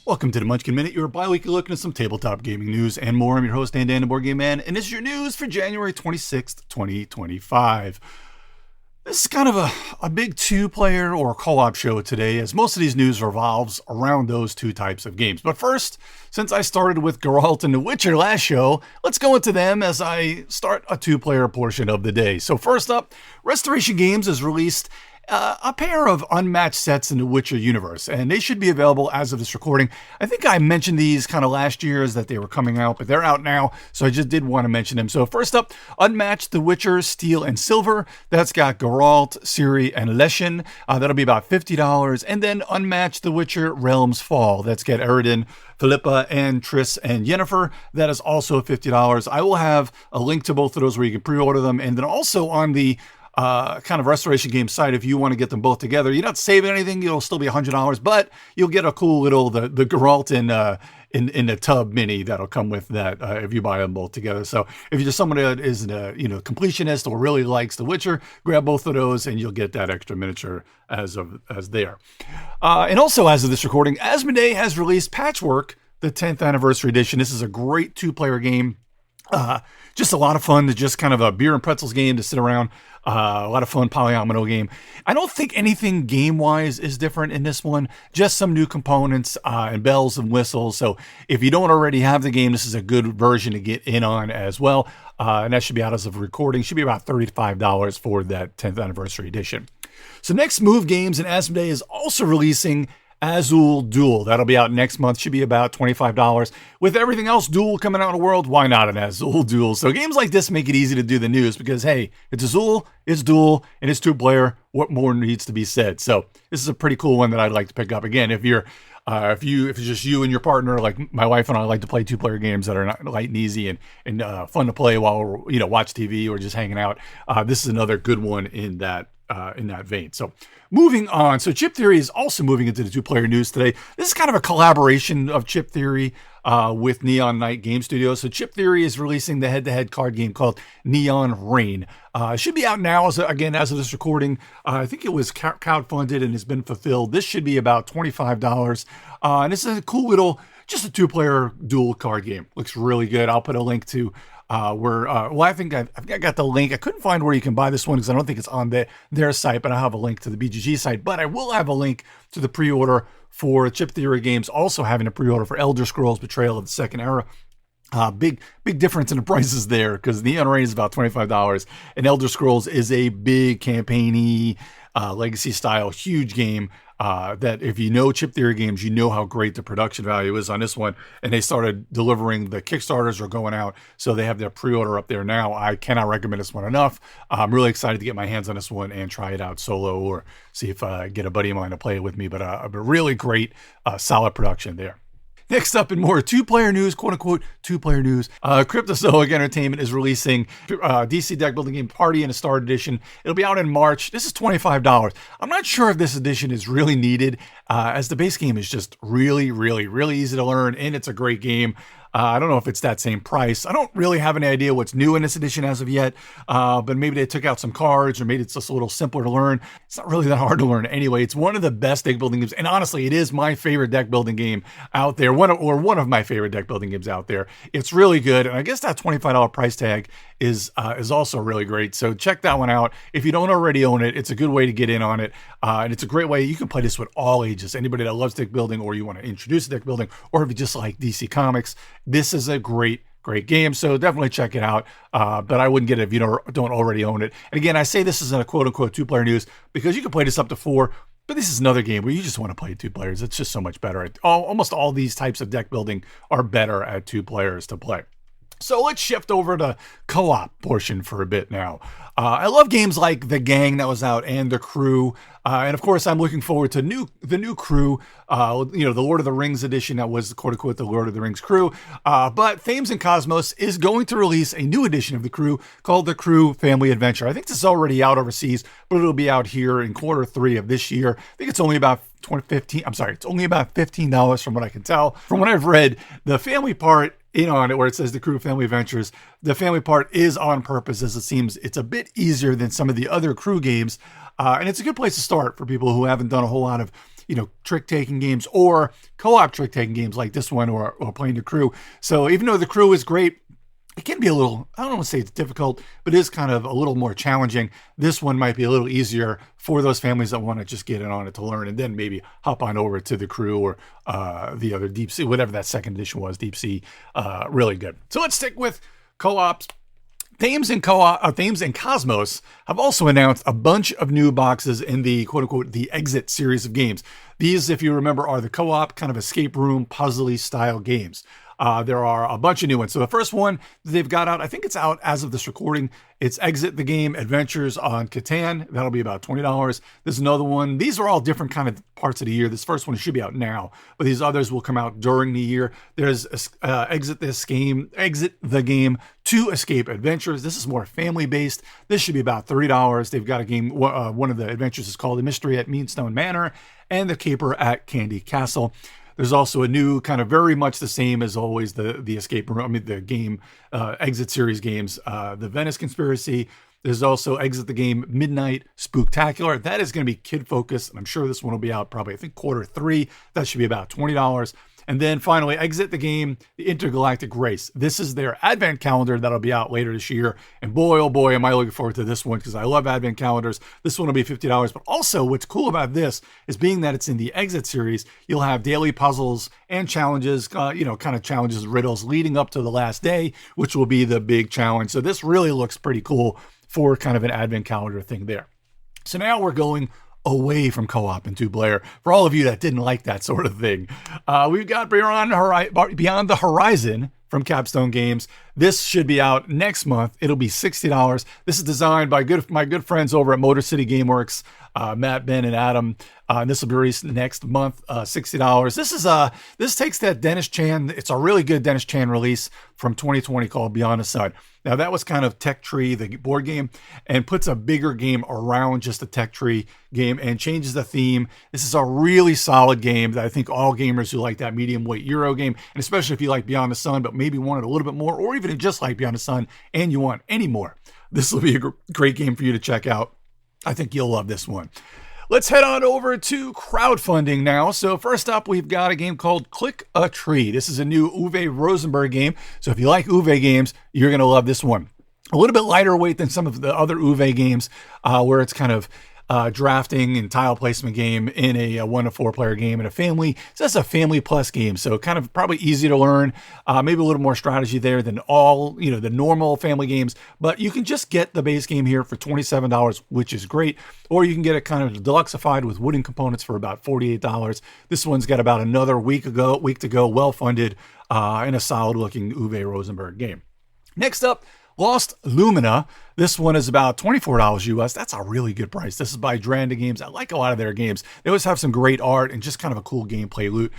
Welcome to the Munchkin Minute, your bi-weekly look into some tabletop gaming news and more. I'm your host, Dan the Board Game Man, and this is your news for January 26th, 2025. This is kind of a big two-player or co-op show today, as most of these news revolves around those two types of games. But first, since I started with Geralt and The Witcher last show, let's go into them as I start a two-player portion of the day. So first up, Restoration Games has released a pair of unmatched sets in the Witcher universe, and they should be available as of this recording. I think I mentioned these kind of last year as that they were coming out, but they're out now, so I just did want to mention them. So first up, Unmatched The Witcher Steel and Silver. That's got Geralt, Ciri, and Leshen. That'll be about $50. And then Unmatched The Witcher Realms Fall. That's got Eredin, Philippa, and Triss, and Yennefer. That is also $50. I will have a link to both of those where you can pre-order them. And then also on the kind of Restoration Game site, if you want to get them both together, you're not saving anything. It'll still be $100, but you'll get a cool little the Geralt in the tub mini that'll come with that if you buy them both together. So if you're just someone that is completionist or really likes The Witcher, grab both of those and you'll get that extra miniature as there. And also, as of this recording, Asmodee has released Patchwork, the 10th anniversary edition. This is a great two-player game. Just a lot of fun. It's just kind of a beer and pretzels game to sit around. A lot of fun polyomino game. I don't think anything game-wise is different in this one. Just some new components and bells and whistles. So if you don't already have the game, this is a good version to get in on as well. And that should be out as of recording. Should be about $35 for that 10th anniversary edition. So next, Move Games and Asmodee is also releasing Azul Duel. That'll be out next month. Should be about $25. With everything else Duel coming out in the world, why not an Azul Duel? So games like this make it easy to do the news because, hey, it's Azul, it's Duel, and it's two-player. What more needs to be said? So this is a pretty cool one that I'd like to pick up. Again, if it's just you and your partner, like my wife and I like to play two-player games that are not light and easy and fun to play while we're, watch TV or just hanging out. This is another good one in that vein. So moving on. So Chip Theory is also moving into the two-player news today. This is kind of a collaboration of Chip Theory with Neon Knight Game Studios. So Chip Theory is releasing the head-to-head card game called Neon Rain. It should be out now, as of this recording. I think it was crowdfunded and has been fulfilled. This should be about $25. And this is a cool little, just a two-player dual card game. Looks really good. I'll put a link to I think I got the link. I couldn't find where you can buy this one because I don't think it's on their site, but I have a link to the BGG site. But I will have a link to the pre-order for Chip Theory Games, also having a pre-order for Elder Scrolls Betrayal of the Second Era. Big difference in the prices there because Neon Rain is about $25 and Elder Scrolls is a big campaign-y, legacy style, huge game. That if you know Chip Theory Games, you know how great the production value is on this one. And they started delivering, the Kickstarters are going out, so they have their pre-order up there now. I cannot recommend this one enough. I'm really excited to get my hands on this one and try it out solo or see if I get a buddy of mine to play it with me. But a really great, solid production there. Next up in more two-player news, quote-unquote two-player news, Cryptozoic Entertainment is releasing DC deck building game Party in a Start Edition. It'll be out in March. This is $25. I'm not sure if this edition is really needed, as the base game is just really, really, really easy to learn, and it's a great game. I don't know if it's that same price. I don't really have any idea what's new in this edition as of yet, but maybe they took out some cards or maybe it's just a little simpler to learn. It's not really that hard to learn anyway. It's one of the best deck building games, and honestly, it is my favorite deck building game out there, one of my favorite deck building games out there. It's really good, and I guess that $25 price tag is also really great. So check that one out. If you don't already own it, it's a good way to get in on it, and it's a great way. You can play this with all ages. Anybody that loves deck building, or you want to introduce deck building, or if you just like DC Comics, this is a great game. So definitely check it out. But I wouldn't get it if you don't already own it. And again, I say this is a quote-unquote two-player news because you can play this up to 4. But this is another game where you just want to play 2 players. It's just so much better. Almost all these types of deck building are better at 2 players to play. So let's shift over to co-op portion for a bit now. I love games like The Gang that was out and The Crew. And of course, I'm looking forward to the new Crew, the Lord of the Rings edition that was quote unquote the Lord of the Rings Crew. But Thames and Cosmos is going to release a new edition of The Crew called The Crew Family Adventure. I think this is already out overseas, but it'll be out here in Q3 of this year. I think it's only about it's only about $15 from what I can tell. From what I've read, the family part on it where it says The Crew Family Adventures, the family part is on purpose, as it seems it's a bit easier than some of the other Crew games. And it's a good place to start for people who haven't done a whole lot of trick-taking games or co-op trick-taking games like this one or playing the crew. So even though the crew is great, it can be a little, I don't want to say it's difficult, but it is kind of a little more challenging. This one might be a little easier for those families that want to just get in on it to learn and then maybe hop on over to the crew or the other Deep Sea, whatever that second edition was, Deep Sea. Really good. So let's stick with co-ops. Thames and Cosmos have also announced a bunch of new boxes in the quote-unquote the Exit series of games. These, if you remember, are the co-op kind of escape room puzzly style games. There are a bunch of new ones. So the first one they've got out, I think it's out as of this recording. It's Exit the Game Adventures on Catan. That'll be about $20. There's another one. These are all different kind of parts of the year. This first one should be out now, but these others will come out during the year. There's Exit the Game 2 Escape Adventures. This is more family based. This should be about $30. They've got a game. One of the adventures is called The Mystery at Meanstone Manor and The Caper at Candy Castle. There's also a new kind of very much the same as always the escape room. The game Exit series games, the Venice Conspiracy. There's also Exit the Game Midnight Spooktacular. That is going to be kid focused, and I'm sure this one will be out probably I think Q3. That should be about $20. And then finally, Exit the Game, The Intergalactic Race. This is their advent calendar that'll be out later this year. And boy, oh boy, am I looking forward to this one because I love advent calendars. This one will be $50. But also what's cool about this is being that it's in the Exit series, you'll have daily puzzles and challenges, kind of challenges, riddles leading up to the last day, which will be the big challenge. So this really looks pretty cool for kind of an advent calendar thing there. So now we're going away from co-op and two-player. For all of you that didn't like that sort of thing, we've got Beyond the Horizon from Capstone Games. This should be out next month. It'll be $60. This is designed by my good friends over at Motor City Gameworks, Matt, Ben, and Adam. This will be released next month, $60. This takes that Dennis Chan. It's a really good Dennis Chan release from 2020 called Beyond the Sun. Now that was kind of Tech Tree, the board game, and puts a bigger game around just the Tech Tree game and changes the theme. This is a really solid game that I think all gamers who like that medium weight Euro game, and especially if you like Beyond the Sun, but maybe wanted a little bit more, or even just like Beyond the Sun and you want any more, this will be a great game for you to check out. I think you'll love this one. Let's head on over to crowdfunding now. So first up, we've got a game called Click a Tree. This is a new Uwe Rosenberg game. So if you like Uwe games, you're going to love this one. A little bit lighter weight than some of the other Uwe games, where it's kind of drafting and tile placement game in a 1 to 4 player game in a family. So that's a family plus game. So kind of probably easy to learn, maybe a little more strategy there than all, the normal family games, but you can just get the base game here for $27, which is great. Or you can get it kind of deluxeified with wooden components for about $48. This one's got about another week to go, well funded, in a solid looking Uwe Rosenberg game. Next up, Lost Lumina. This one is about $24 US. That's a really good price. This is by Dranda Games. I like a lot of their games. They always have some great art and just kind of a cool gameplay loop.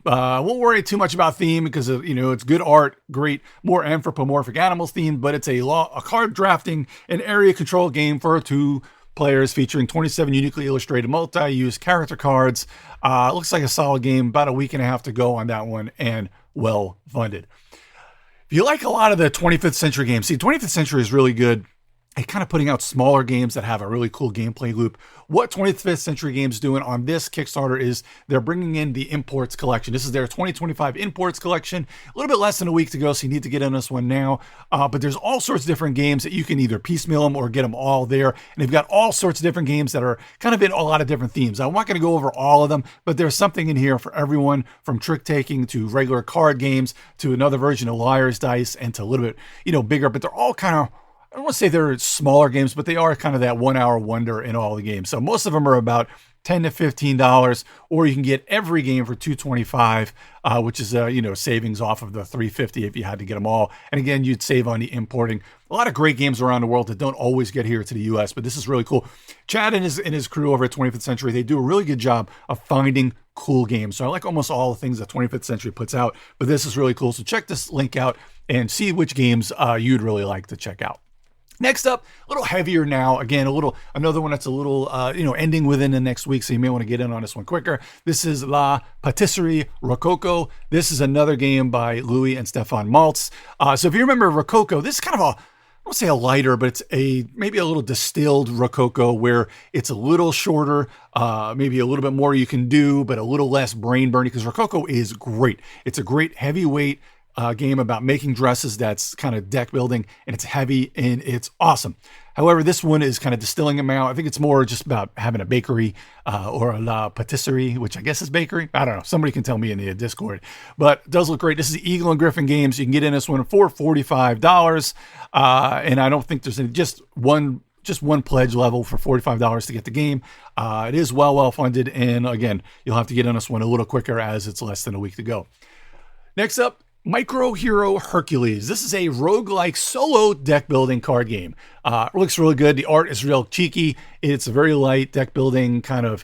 Won't worry too much about theme because it's good art, great, more anthropomorphic animals theme, but it's a card drafting and area control game for 2 players featuring 27 uniquely illustrated multi-use character cards. Looks like a solid game. About a week and a half to go on that one and well funded. If you like a lot of the 25th century games, 25th century is really good at kind of putting out smaller games that have a really cool gameplay loop. What 25th Century Games doing on this Kickstarter is they're bringing in the Imports collection. This is their 2025 Imports collection. A little bit less than a week to go, so you need to get on this one now. But there's all sorts of different games that you can either piecemeal them or get them all there. And they've got all sorts of different games that are kind of in a lot of different themes. I'm not going to go over all of them, but there's something in here for everyone, from trick-taking to regular card games to another version of Liar's Dice and to a little bit, bigger. But they're all kind of, I don't want to say they're smaller games, but they are kind of that 1 hour wonder in all the games. So most of them are about $10 to $15, or you can get every game for $225, which is savings off of the $350 if you had to get them all. And again, you'd save on the importing. A lot of great games around the world that don't always get here to the US, but this is really cool. Chad and his crew over at 25th Century, they do a really good job of finding cool games. So I like almost all the things that 25th Century puts out, but this is really cool. So check this link out and see which games you'd really like to check out. Next up, a little heavier now. Again, another one that's a little, ending within the next week, so you may want to get in on this one quicker. This is La Patisserie Rococo. This is another game by Louis and Stefan Maltz. So if you remember Rococo, this is kind of won't say a lighter, but it's maybe a little distilled Rococo where it's a little shorter, maybe a little bit more you can do, but a little less brain burning because Rococo is great. It's a great heavyweight game about making dresses that's kind of deck building, and it's heavy and it's awesome. However, this one is kind of distilling them out. I think it's more just about having a bakery or a la patisserie, which I guess is bakery. I don't know. Somebody can tell me in the Discord. But it does look great. This is Eagle and Griffin Games. You can get in this one for $45. And I don't think there's just one pledge level for $45 to get the game. It is well funded. And again, you'll have to get in this one a little quicker as it's less than a week to go. Next up, Micro Hero Hercules. This is a roguelike solo deck building card game. It looks really good. The art is real cheeky. It's a very light deck building kind of,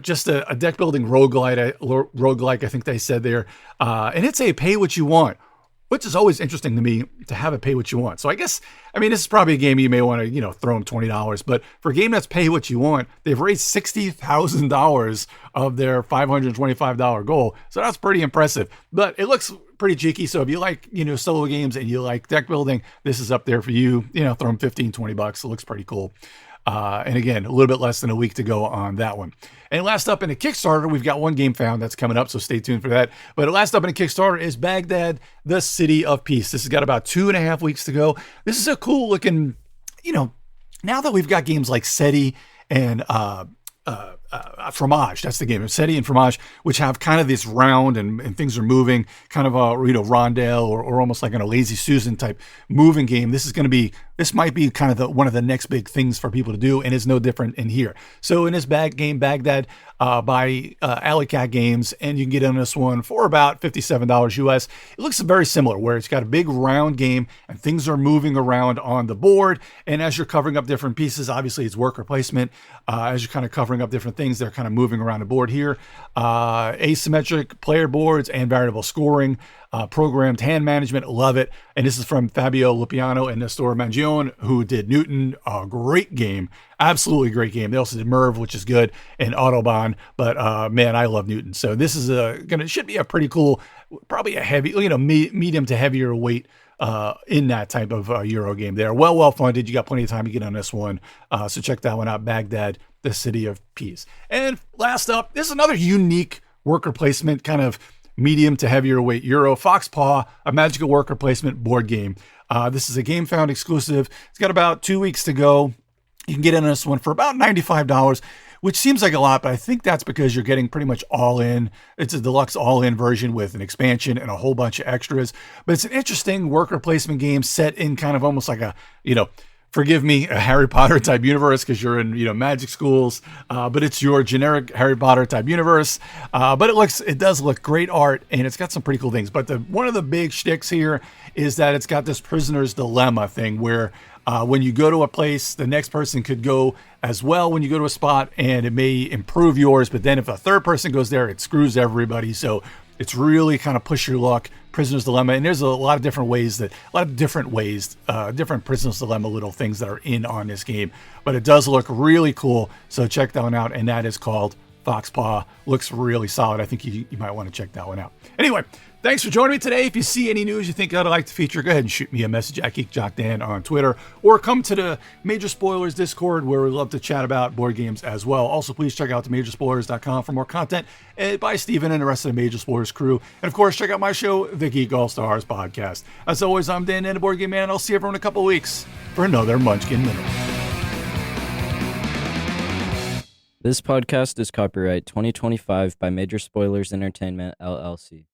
just a deck building roguelike, I think they said there. And it's a pay what you want, which is always interesting to me to have it pay what you want. So this is probably a game you may want to, throw them $20, but for a game that's pay what you want, they've raised $60,000 of their $525 goal. So that's pretty impressive, but it looks pretty cheeky. So if you like, solo games and you like deck building, this is up there for you, throw them $15-20. It looks pretty cool. And again, a little bit less than a week to go on that one. And last up in a Kickstarter, we've got one game found that's coming up, so stay tuned for that. But last up in a Kickstarter is Baghdad, the City of Peace. This has got about 2.5 weeks to go. This is a cool looking, now that we've got games like SETI and Fromage, that's the game, SETI and Fromage, which have kind of this round and things are moving, kind of a rondelle or almost like in a Lazy Susan type moving game. This might be kind of one of the next big things for people to do, and it's no different in here. So in this game, Baghdad by Alley Cat Games, and you can get in this one for about $57 US. It looks very similar, where it's got a big round game and things are moving around on the board, and as you're covering up different pieces, obviously it's worker placement. As you're kind of covering up different things, they're kind of moving around the board here. Asymmetric player boards and variable scoring. Programmed hand management, love it. And this is from Fabio Lupiano and Nestor Mangione, who did Newton. A great game, absolutely great game. They also did Merv, which is good, and Autobahn. But man, I love Newton. So this is should be a pretty cool, probably a heavy, medium to heavier weight in that type of Euro game there. Well funded. You got plenty of time to get on this one. So check that one out. Baghdad, the City of Peace. And last up, this is another unique worker placement kind of medium to heavier weight Euro. Foxpaw, a magical worker placement board game. This is a Game Found exclusive. It's got about 2 weeks to go. You can get in this one for about $95, which seems like a lot, but I think that's because you're getting pretty much all in. It's a deluxe all-in version with an expansion and a whole bunch of extras. But it's an interesting worker placement game set in kind of almost like a, forgive me, a Harry Potter type universe because you're in, magic schools, but it's your generic Harry Potter type universe. But it does look great art, and it's got some pretty cool things. But one of the big shticks here is that it's got this prisoner's dilemma thing where when you go to a place, the next person could go as well when you go to a spot, and it may improve yours. But then if a third person goes there, it screws everybody. So it's really kind of push your luck, prisoner's dilemma. And there's a lot of different different prisoner's dilemma little things that are on this game. But it does look really cool. So check that one out. And that is called Foxpaw. Looks really solid. I think you might want to check that one out. Anyway, thanks for joining me today. If you see any news you think I'd like to feature, go ahead and shoot me a message at GeekJockDan on Twitter, or come to the Major Spoilers Discord, where we love to chat about board games as well. Also, please check out themajorspoilers.com for more content by Steven and the rest of the Major Spoilers crew. And of course, check out my show, the Geek All Stars podcast. As always, I'm Dan, the Board Game Man, and I'll see everyone in a couple weeks for another Munchkin Minute. This podcast is copyright 2025 by Major Spoilers Entertainment, LLC.